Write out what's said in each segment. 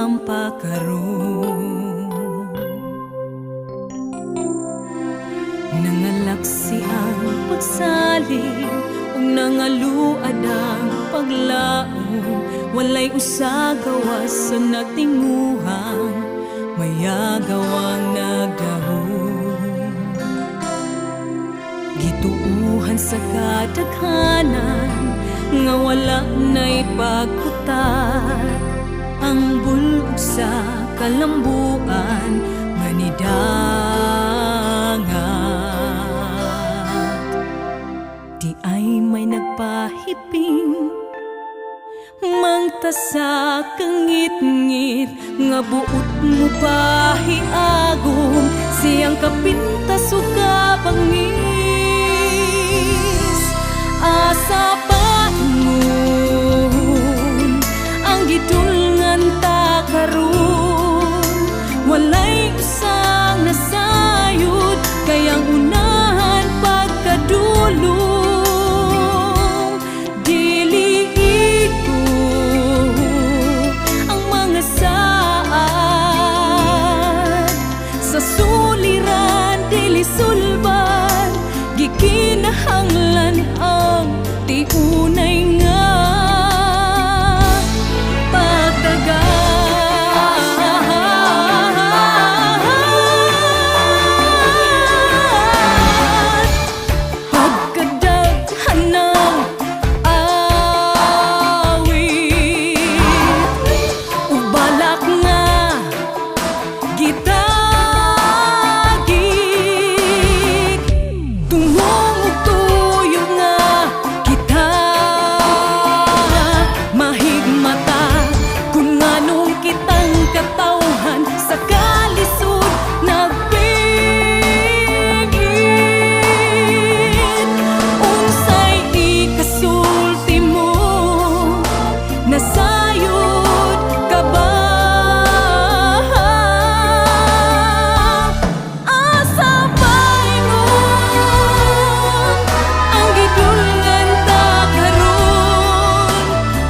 ang pakaron. Nangalaksi ang pagsaling ug nangaluad ang paglaom. Walay usa gawas sa nagtinguhang mayagawang nagdahon. Gituuhan sa kadaghanan nga wala na'y pagkutat, ang bulog sa kalambuan nga nidangat. Di ay may nagpahiping mangta sa kangit-ngit nga buot mo pahiagom siyang kapintas o kabangis. Asa paingon ang gidulngan ta karon, walay usang nasayod kayang unahan pagkadulong. Dili iko ang mga saad sa suliran, dili sulban gikinahanglan ang tiunay nga pagtagat. Pagkadaghan ng awit ug balak nga gitagik, tungong ug tuyo nga kita mahigmata kung nganong kitang katawhan sa kalisod nagpigit. Unsay ikasulti mo, nasayod ka ba? Asa paingon ang gidulngan ta karon,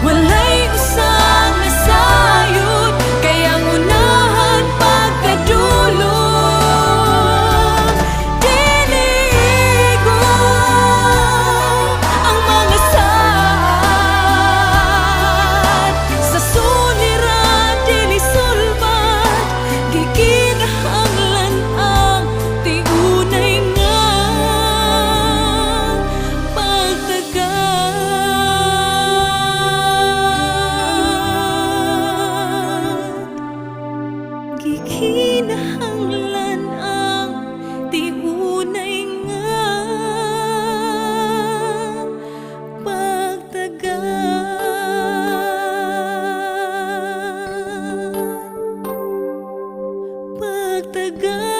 walay usang nasayod kayang unahan pagkadulong. Dili igo ang mga saad sa suliran, dili sulbat gikinahanglan ang tiunay nga pagtagat. Gikinahanglan ang tiunay nga pagtagat.